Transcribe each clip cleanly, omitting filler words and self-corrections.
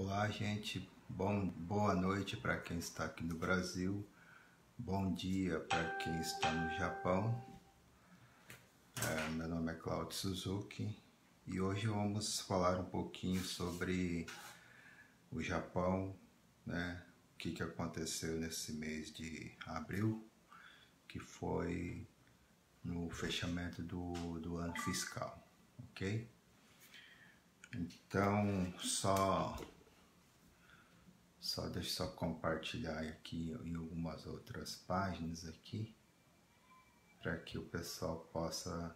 Olá, gente. Boa noite para quem está aqui no Brasil. Bom dia para quem está no Japão. Meu nome é Claudio Suzuki e hoje vamos falar um pouquinho sobre o Japão, né? O que aconteceu nesse mês de abril, que foi no fechamento do ano fiscal, ok? Então, deixa eu compartilhar aqui em algumas outras páginas aqui, para que o pessoal possa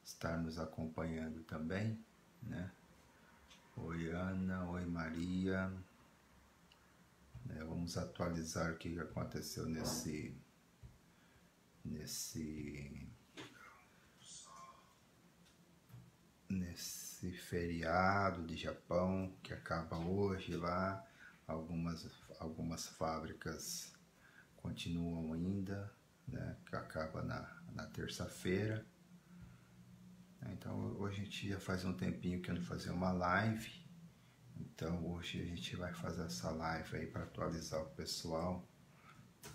estar nos acompanhando também, né? Oi Ana, oi Maria, vamos atualizar o que aconteceu nesse feriado de Japão que acaba hoje lá. Algumas fábricas continuam ainda, né, que acaba na terça-feira. Então hoje a gente já faz um tempinho que eu não fazia uma live, então hoje a gente vai fazer essa live aí para atualizar o pessoal,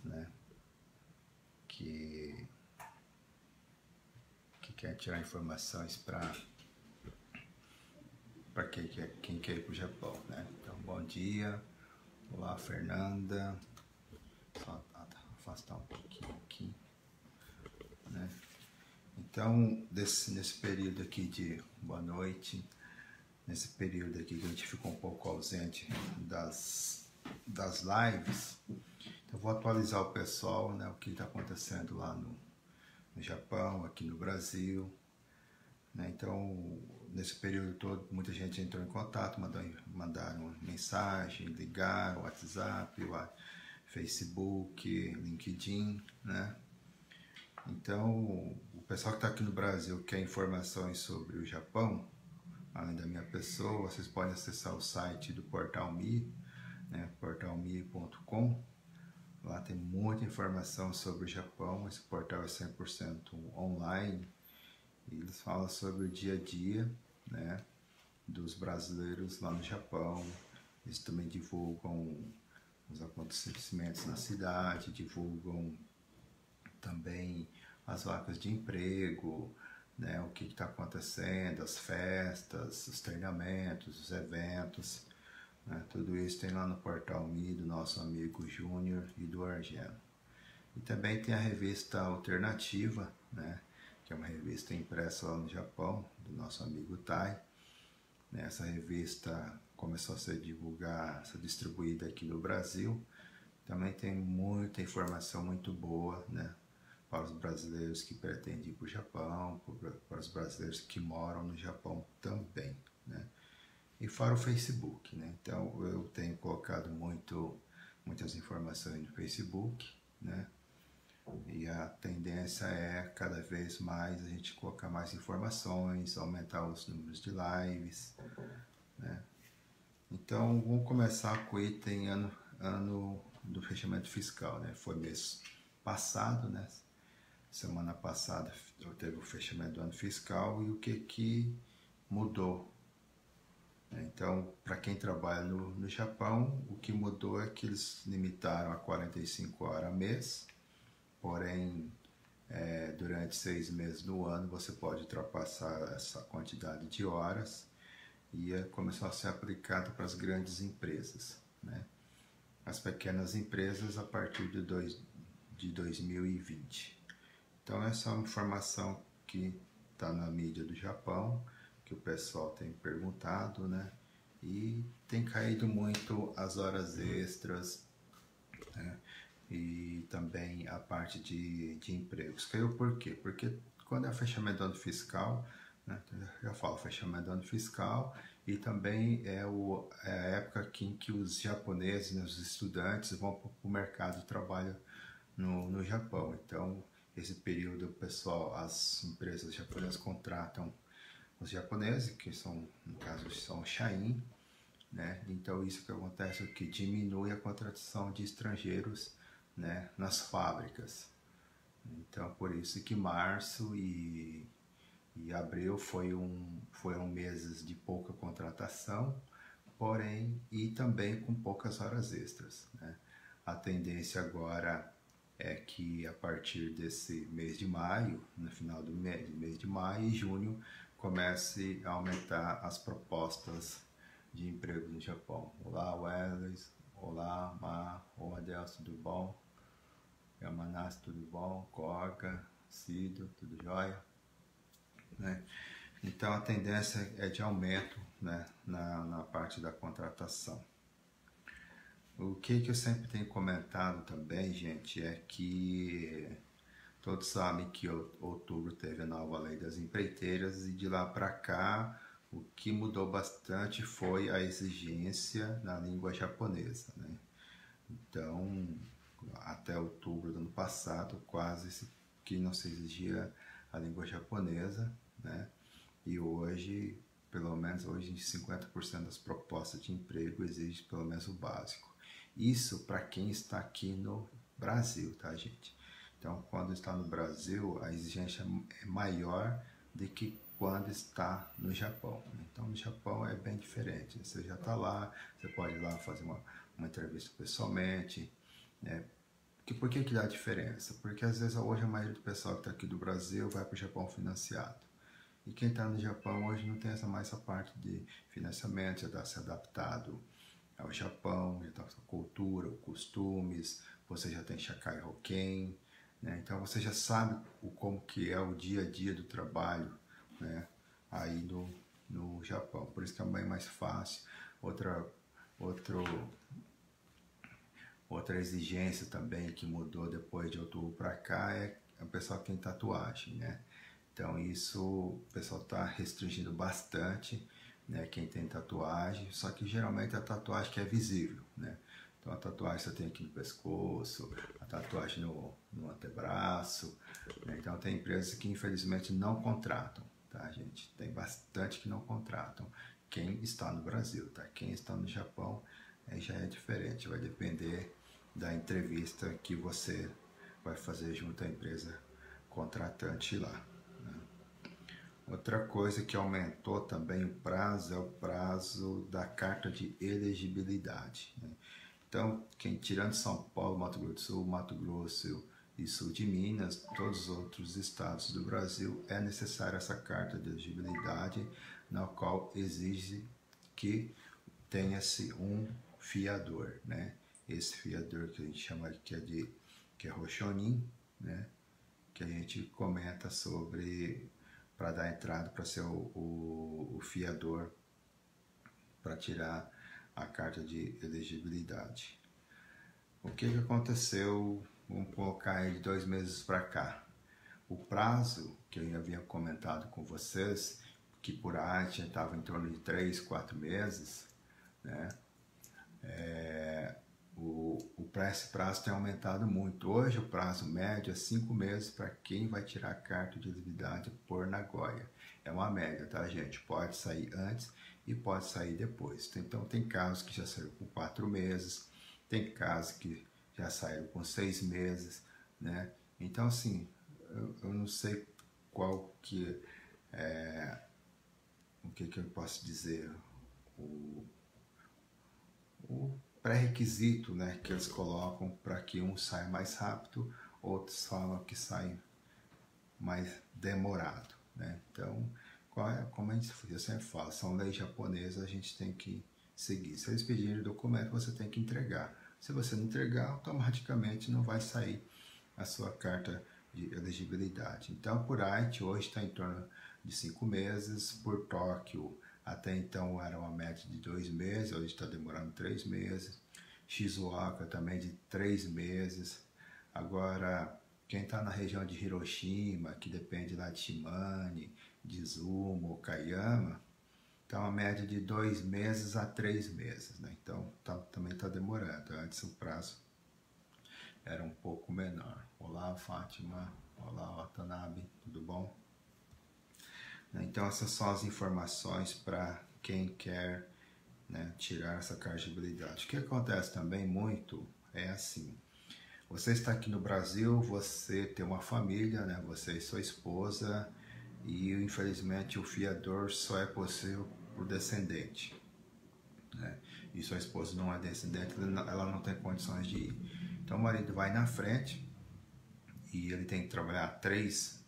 né, que quer tirar informações para quem quer ir para o Japão, né? Então bom dia, olá Fernanda, só afastar um pouquinho aqui, né? Então, nesse período aqui de boa noite, nesse período aqui que a gente ficou um pouco ausente das lives, então vou atualizar o pessoal, né, o que está acontecendo lá no Japão, aqui no Brasil, né? Então, nesse período todo, muita gente entrou em contato, mandaram mensagem, ligaram, WhatsApp, Facebook, LinkedIn, né? Então, o pessoal que está aqui no Brasil quer informações sobre o Japão, além da minha pessoa, vocês podem acessar o site do Portal Me, né, portalme.com. Lá tem muita informação sobre o Japão. Esse portal é 100% online e eles falam sobre o dia a dia, né, dos brasileiros lá no Japão. Eles também divulgam os acontecimentos na cidade, divulgam também as vagas de emprego, né, o que está acontecendo, as festas, os treinamentos, os eventos, né, tudo isso tem lá no Portal Me do nosso amigo Júnior e do Argeno. E também tem a revista Alternativa, né, que é uma revista impressa lá no Japão, do nosso amigo Tai. Essa revista começou a ser distribuída aqui no Brasil. Também tem muita informação muito boa, né, para os brasileiros que pretendem ir para o Japão, para os brasileiros que moram no Japão também, né? E fora o Facebook, né? Então eu tenho colocado muitas informações no Facebook, né? E a tendência é cada vez mais a gente colocar mais informações, aumentar os números de lives, né? Então vamos começar com o item ano do fechamento fiscal, né? Foi mês passado, né? Semana passada teve o fechamento do ano fiscal e o que mudou. Então, para quem trabalha no Japão, o que mudou é que eles limitaram a 45 horas mês, porém, durante 6 meses do ano você pode ultrapassar essa quantidade de horas e começou a ser aplicado para as grandes empresas, né? As pequenas empresas a partir de 2020. Então essa é uma informação que está na mídia do Japão, que o pessoal tem perguntado, né? E tem caído muito as horas extras, né? E também a parte de empregos. Caiu por quê? Porque quando é fechamento do ano fiscal, né? Eu falo fechamento do ano fiscal e também é a época em que os japoneses, né, os estudantes vão para o mercado de trabalho no Japão. Então, esse período, o pessoal, as empresas japonesas contratam os japoneses, que são, no caso, são Shain, né? Então, isso que acontece é que diminui a contratação de estrangeiros, né, nas fábricas. Então, por isso que março e abril foram meses de pouca contratação, porém, e também com poucas horas extras, né? A tendência agora é que a partir desse mês de maio, no final do mês de maio e junho, comece a aumentar as propostas de emprego no Japão. Olá, Wesley. Olá, Olá, Adelson, tudo bom? Yamanasi, tudo bom? Koga, Cido, tudo jóia? Né? Então a tendência é de aumento, né, na parte da contratação. O que eu sempre tenho comentado também, gente, é que todos sabem que outubro teve a nova lei das empreiteiras e de lá para cá o que mudou bastante foi a exigência na língua japonesa, né? Então, até outubro do ano passado, quase que não se exigia a língua japonesa, né? E hoje, pelo menos hoje, 50% das propostas de emprego exigem pelo menos o básico. Isso para quem está aqui no Brasil, tá, gente? Então, quando está no Brasil, a exigência é maior do que quando está no Japão. Então, no Japão é bem diferente. Você já está lá, você pode ir lá fazer uma entrevista pessoalmente, né? Por que dá diferença? Porque às vezes hoje a maioria do pessoal que está aqui do Brasil vai para o Japão financiado. E quem está no Japão hoje não tem mais essa parte de financiamento, já está se adaptado ao Japão, já está com a cultura, os costumes, você já tem Shakai Hoken, né? Então você já sabe como que é o dia a dia do trabalho, né, aí no Japão. Por isso que é bem mais fácil. Outra exigência também que mudou depois de outubro para cá é o pessoal que tem tatuagem, né? Então isso o pessoal está restringindo bastante, né, quem tem tatuagem, só que geralmente a tatuagem que é visível, né? Então a tatuagem você tem aqui no pescoço, a tatuagem no antebraço, né? Então tem empresas que infelizmente não contratam, tá, gente? Tem bastante que não contratam quem está no Brasil, tá? Quem está no Japão já é diferente, vai depender da entrevista que você vai fazer junto à empresa contratante lá. Outra coisa que aumentou também o prazo é o prazo da carta de elegibilidade, né? Então, tirando São Paulo, Mato Grosso do Sul, Mato Grosso e sul de Minas, todos os outros estados do Brasil, é necessária essa carta de elegibilidade, na qual exige que tenha-se um fiador, né? Esse fiador que a gente chama que é Roshonin, né? Que a gente comenta sobre para dar entrada para ser o fiador para tirar a carta de elegibilidade. O que aconteceu, vamos colocar aí de 2 meses para cá? O prazo que eu havia comentado com vocês, que por arte estava em torno de 3, 4 meses, né? Esse prazo tem aumentado muito. Hoje o prazo médio é 5 meses para quem vai tirar a carta de elegibilidade por Nagoya. É uma média, tá, gente? Pode sair antes e pode sair depois. Então tem casos que já saíram com 4 meses, tem casos que já saíram com 6 meses, né? Então assim, eu não sei qual que é, o que eu posso dizer, o pré-requisito, né, que eles colocam para que um saia mais rápido, outros falam que sai mais demorado, né? Então, como eu sempre falo, são leis japonesas, a gente tem que seguir. Se eles pedirem documento, você tem que entregar. Se você não entregar, automaticamente não vai sair a sua carta de elegibilidade. Então, por Aichi, hoje está em torno de 5 meses, por Tóquio, até então era uma média de 2 meses, hoje está demorando 3 meses. Shizuoka também de 3 meses. Agora, quem está na região de Hiroshima, que depende lá de Shimane, de Izumo, Okayama, está uma média de 2 meses a 3 meses, né? Então também está demorando. Antes o prazo era um pouco menor. Olá, Fátima. Olá, Watanabe. Tudo bom? Então essas são as informações para quem quer, né, tirar essa carta de habilidade. O que acontece também muito é assim: você está aqui no Brasil, você tem uma família, né, você e sua esposa, e infelizmente o fiador só é possível para o descendente. né? E sua esposa não é descendente, ela não tem condições de ir. Então o marido vai na frente e ele tem que trabalhar 3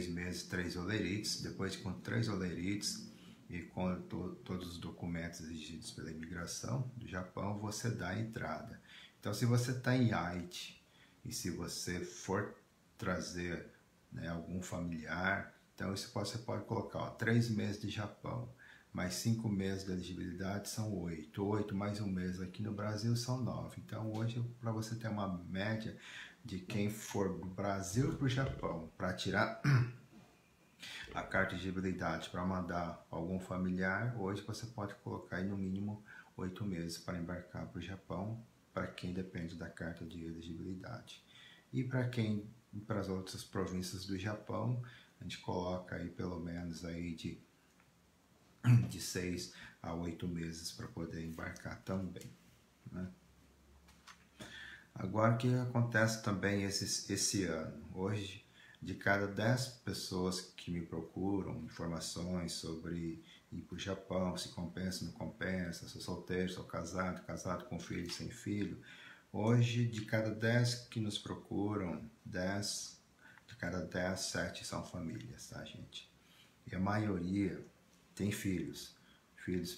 meses, 3 olerites. Depois, com 3 olerites e com todos os documentos exigidos pela imigração do Japão, você dá a entrada. Então, se você está em Haiti e se você for trazer, né, algum familiar, então isso você pode colocar, ó, 3 meses de Japão, mais 5 meses de elegibilidade são 8. 8 mais um mês aqui no Brasil são 9. Então, hoje, para você ter uma média de quem for do Brasil para o Japão, para tirar a carta de elegibilidade para mandar algum familiar, hoje você pode colocar aí no mínimo 8 meses para embarcar para o Japão, para quem depende da carta de elegibilidade. E para as outras províncias do Japão, a gente coloca aí pelo menos aí de 6 a 8 meses para poder embarcar também, né? Agora, o que acontece também esse ano? Hoje, de cada 10 pessoas que me procuram informações sobre ir para o Japão, se compensa, não compensa, sou solteiro, sou casado, casado com filho, sem filho. Hoje, de cada 10 que nos procuram, de cada 10, 7 são famílias, tá, gente? E a maioria tem filhos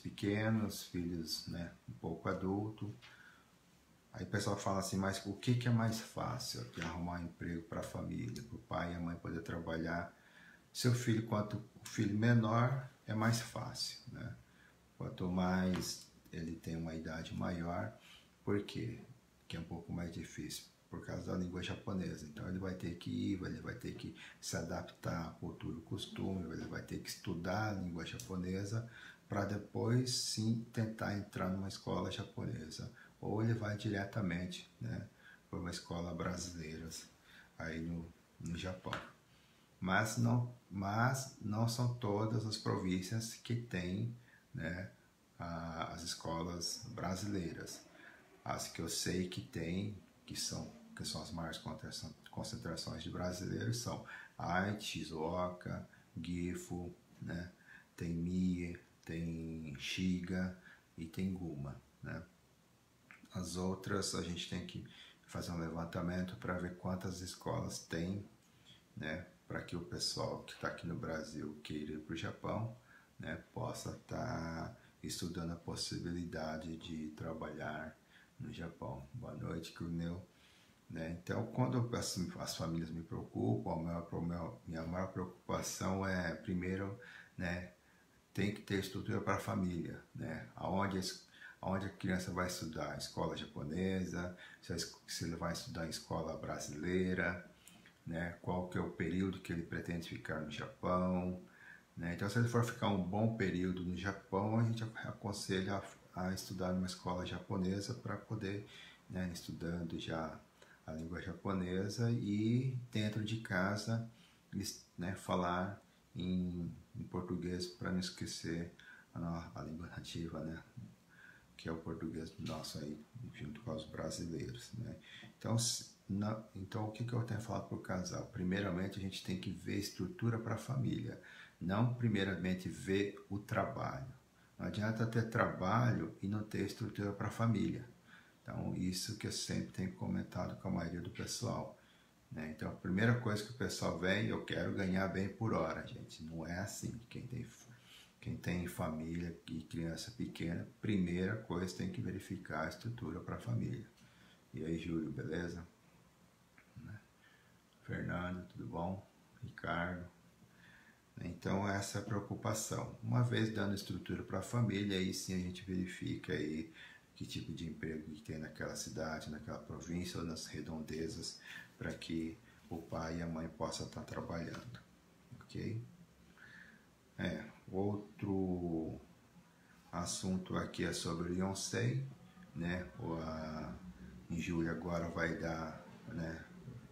pequenos, filhos, né, um pouco adulto. Aí o pessoal fala assim, mas o que é mais fácil de arrumar um emprego para a família, para o pai e a mãe poder trabalhar? Seu filho, quanto o filho menor, é mais fácil, né? Quanto mais ele tem uma idade maior, por quê? Que é um pouco mais difícil, por causa da língua japonesa. Então ele vai ter que ir, ele vai ter que se adaptar à cultura e costume, ele vai ter que estudar a língua japonesa para depois sim tentar entrar numa escola japonesa. Ou ele vai diretamente, né, para uma escola brasileira aí no Japão. Mas não são todas as províncias que têm, né, as escolas brasileiras. As que eu sei que tem, que são as maiores concentrações de brasileiros, são Aichi, Shizuoka, Gifu, né, tem Mie, tem Shiga e tem Guma, né? As outras a gente tem que fazer um levantamento para ver quantas escolas tem, né, para que o pessoal que está aqui no Brasil queira ir para o Japão, né, possa estar estudando a possibilidade de trabalhar no Japão. Boa noite, Cuneu. Né? Então, quando as famílias me preocupam, minha maior preocupação é, primeiro, né, tem que ter estrutura para a família, né? Onde a criança vai estudar, escola japonesa, se ele vai estudar em escola brasileira, né? Qual que é o período que ele pretende ficar no Japão, né? Então, se ele for ficar um bom período no Japão, a gente aconselha a estudar numa escola japonesa para poder, né, estudando já a língua japonesa e dentro de casa, né, falar em português para não esquecer a língua nativa, né, que é o português nosso aí, junto com os brasileiros, né. Então o que eu tenho falado para o casal? Primeiramente, a gente tem que ver estrutura para a família, não primeiramente ver o trabalho. Não adianta ter trabalho e não ter estrutura para a família. Então, isso que eu sempre tenho comentado com a maioria do pessoal, né? Então, a primeira coisa que o pessoal vem, eu quero ganhar bem por hora, gente. Não é assim. Quem tem família e criança pequena, primeira coisa tem que verificar a estrutura para a família. E aí, Júlio, beleza? Fernando, tudo bom? Ricardo. Então, essa é a preocupação. Uma vez dando estrutura para a família, aí sim a gente verifica aí que tipo de emprego que tem naquela cidade, naquela província ou nas redondezas, para que o pai e a mãe possam estar trabalhando, ok? Outro assunto aqui é sobre o Yonsei, né? Em julho agora vai dar, né,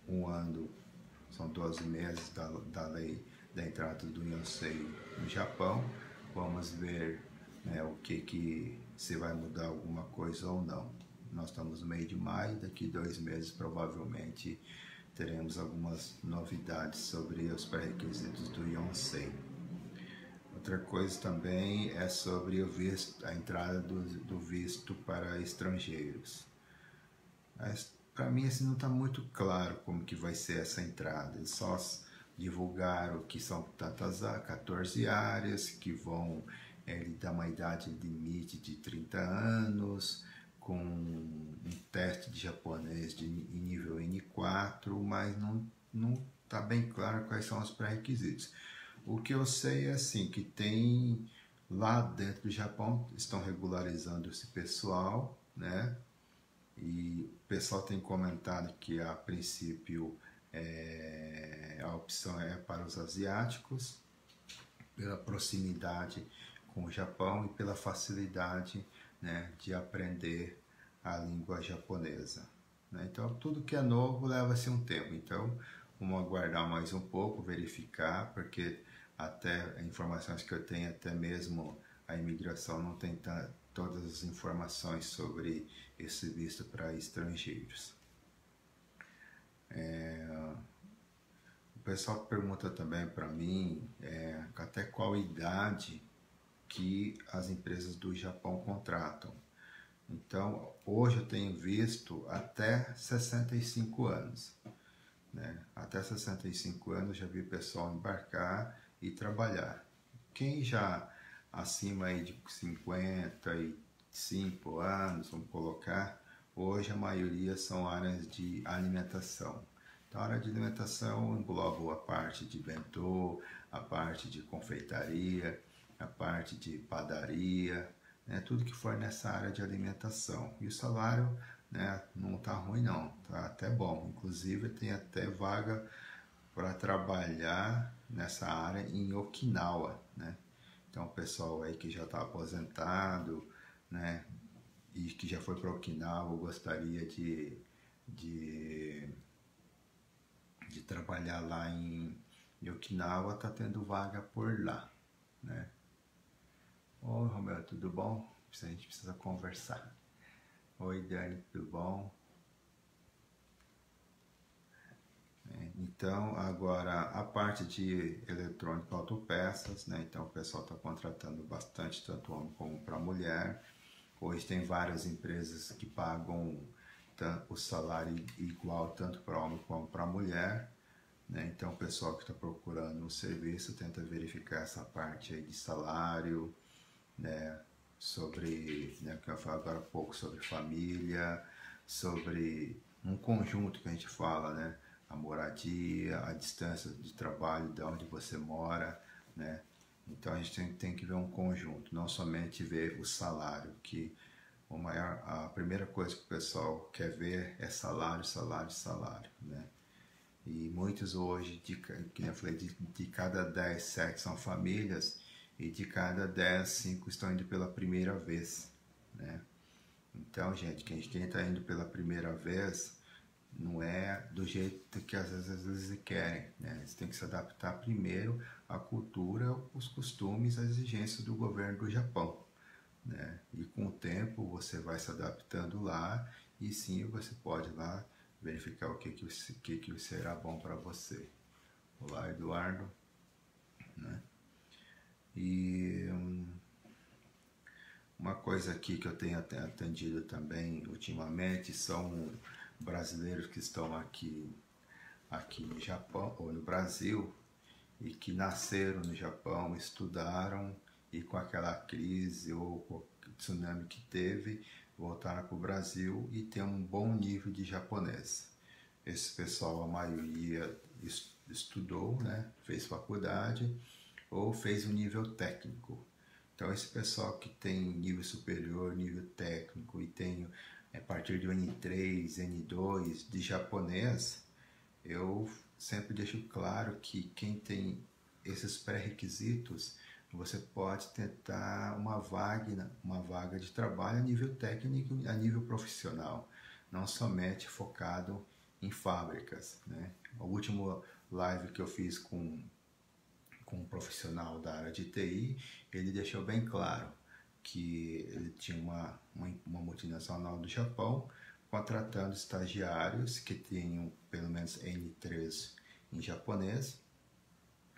um ano, são 12 meses da lei da entrada do Yonsei no Japão. Vamos ver, né, se vai mudar alguma coisa ou não. Nós estamos no meio de maio, daqui 2 meses provavelmente teremos algumas novidades sobre os pré-requisitos do Yonsei. Outra coisa também é sobre o visto, a entrada do visto para estrangeiros. Mas para mim assim não está muito claro como que vai ser essa entrada. Eles só divulgaram que são 14 áreas que vão lhe dar uma idade limite de 30 anos, com um teste de japonês em nível N4, mas não está bem claro quais são os pré-requisitos. O que eu sei é assim, que tem lá dentro do Japão, estão regularizando esse pessoal, né? E o pessoal tem comentado que a princípio a opção é para os asiáticos, pela proximidade com o Japão e pela facilidade, né, de aprender a língua japonesa. Né? Então, tudo que é novo leva-se um tempo. Então, vamos aguardar mais um pouco, verificar, porque até informações que eu tenho, até mesmo a imigração não tem todas as informações sobre esse visto para estrangeiros. O pessoal pergunta também para mim até qual idade que as empresas do Japão contratam. Então, hoje eu tenho visto até 65 anos. Né? Até 65 anos já vi o pessoal embarcar e trabalhar. Quem já acima aí de 55 anos, vamos colocar, hoje a maioria são áreas de alimentação. Então, a área de alimentação engloba a parte de bentô, a parte de confeitaria, a parte de padaria, né? Tudo que for nessa área de alimentação. E o salário, né, não está ruim não, está até bom. Inclusive tem até vaga para trabalhar nessa área em Okinawa, né? Então o pessoal aí que já está aposentado, né, e que já foi para Okinawa gostaria de trabalhar lá em Okinawa, está tendo vaga por lá, né? Oi, Romeu, tudo bom? A gente precisa conversar. Oi, Dani, tudo bom? Então, agora a parte de eletrônico autopeças, né? Então o pessoal está contratando bastante, tanto homem como para mulher. Hoje tem várias empresas que pagam o salário igual tanto para homem como para mulher, né? Então o pessoal que está procurando um serviço tenta verificar essa parte aí de salário, né? Sobre, né, que eu falo agora há pouco sobre família, sobre um conjunto que a gente fala, né? A moradia, a distância de trabalho, de onde você mora, né? Então a gente tem que ver um conjunto, não somente ver o salário, que a primeira coisa que o pessoal quer ver é salário, salário, salário, né? E muitos hoje, que eu falei, de cada 10, 7 são famílias, e de cada 10, 5 estão indo pela primeira vez, né? Então, gente, quem está indo pela primeira vez não é do jeito que às vezes eles querem, né? Eles têm que se adaptar primeiro à cultura, os costumes, às exigências do governo do Japão, né? E com o tempo você vai se adaptando lá e sim você pode lá verificar o que será bom para você. Olá, Eduardo, né? E uma coisa aqui que eu tenho atendido também ultimamente são brasileiros que estão aqui no Japão ou no Brasil e que nasceram no Japão, estudaram e com aquela crise ou com o tsunami que teve, voltaram para o Brasil e tem um bom nível de japonês. Esse pessoal, a maioria estudou, né, fez faculdade ou fez um nível técnico. Então esse pessoal que tem nível superior, nível técnico e tem a partir do N3, N2 de japonês, eu sempre deixo claro que quem tem esses pré-requisitos, você pode tentar uma vaga de trabalho a nível técnico, a nível profissional, não somente focado em fábricas, né? O último live que eu fiz com um profissional da área de TI, ele deixou bem claro que ele tinha uma multinacional do Japão contratando estagiários que tenham pelo menos N3 em japonês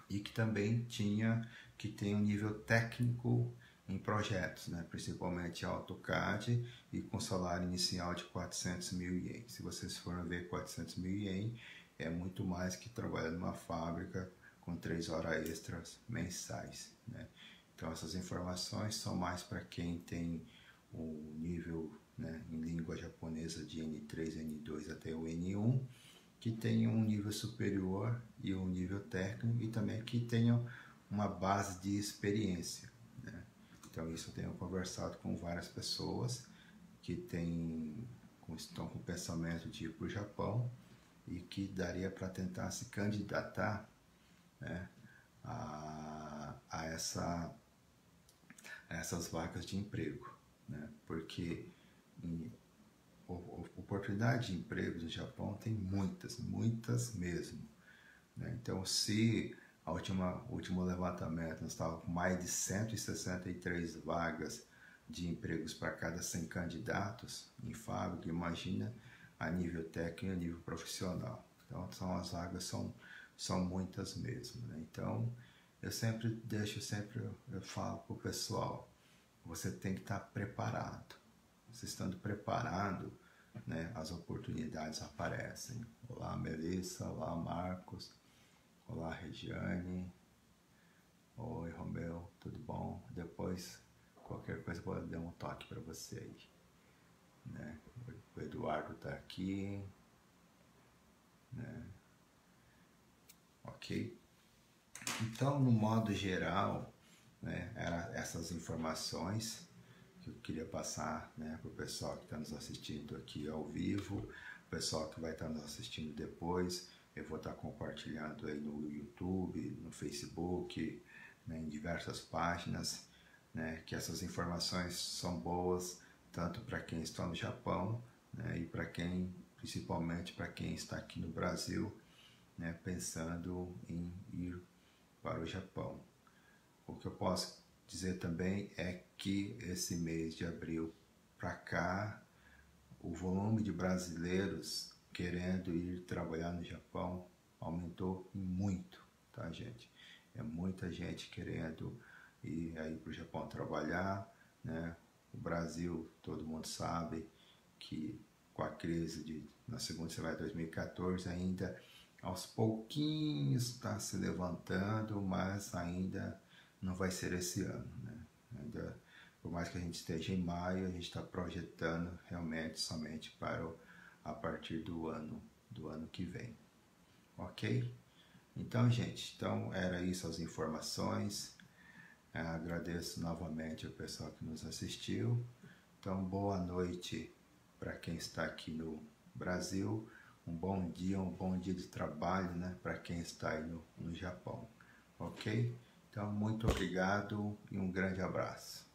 e que também tinha que tem um nível técnico em projetos, né? Principalmente AutoCAD e com salário inicial de 400 mil ienes. Se vocês forem ver 400 mil ienes, é muito mais que trabalhar numa fábrica com 3 horas extras mensais, né? Então essas informações são mais para quem tem o nível, né, em língua japonesa de N3, N2 até o N1, que tenha um nível superior e um nível técnico e também que tenham uma base de experiência, né? Então isso eu tenho conversado com várias pessoas que estão com o pensamento de ir para o Japão e que daria para tentar se candidatar, né, a essas vagas de emprego, né? Porque oportunidade de emprego no Japão tem muitas mesmo, né? Então, se último levantamento nós estávamos com mais de 163 vagas de empregos para cada 100 candidatos em fábrica, imagina a nível técnico e a nível profissional. Então, as vagas são muitas mesmo, né? Então, eu falo para o pessoal, você tem que estar preparado. Você estando preparado, né, as oportunidades aparecem. Olá, Melissa. Olá, Marcos. Olá, Regiane. Oi, Romeu. Tudo bom? Depois, qualquer coisa, vou dar um toque para você aí, né? O Eduardo está aqui, né? Ok? Então, no modo geral, né, eram essas informações que eu queria passar, né, para o pessoal que está nos assistindo aqui ao vivo, o pessoal que vai estar nos assistindo depois. Eu vou estar compartilhando aí no YouTube, no Facebook, né, em diversas páginas, né, que essas informações são boas tanto para quem está no Japão, né, e principalmente para quem está aqui no Brasil, né, pensando em ir para o Japão. O que eu posso dizer também é que esse mês de abril para cá, o volume de brasileiros querendo ir trabalhar no Japão aumentou muito, tá, gente? É muita gente querendo ir aí para o Japão trabalhar, né? O Brasil, todo mundo sabe que com a crise na segunda semestre de 2014 ainda aos pouquinhos está se levantando, mas ainda não vai ser esse ano, né? Ainda, por mais que a gente esteja em maio, a gente está projetando realmente somente para a partir do ano que vem, ok? Então, gente, era isso as informações. Agradeço novamente o pessoal que nos assistiu. Então, boa noite para quem está aqui no Brasil. Um bom dia de trabalho, né, para quem está aí no Japão, ok? Então, muito obrigado e um grande abraço.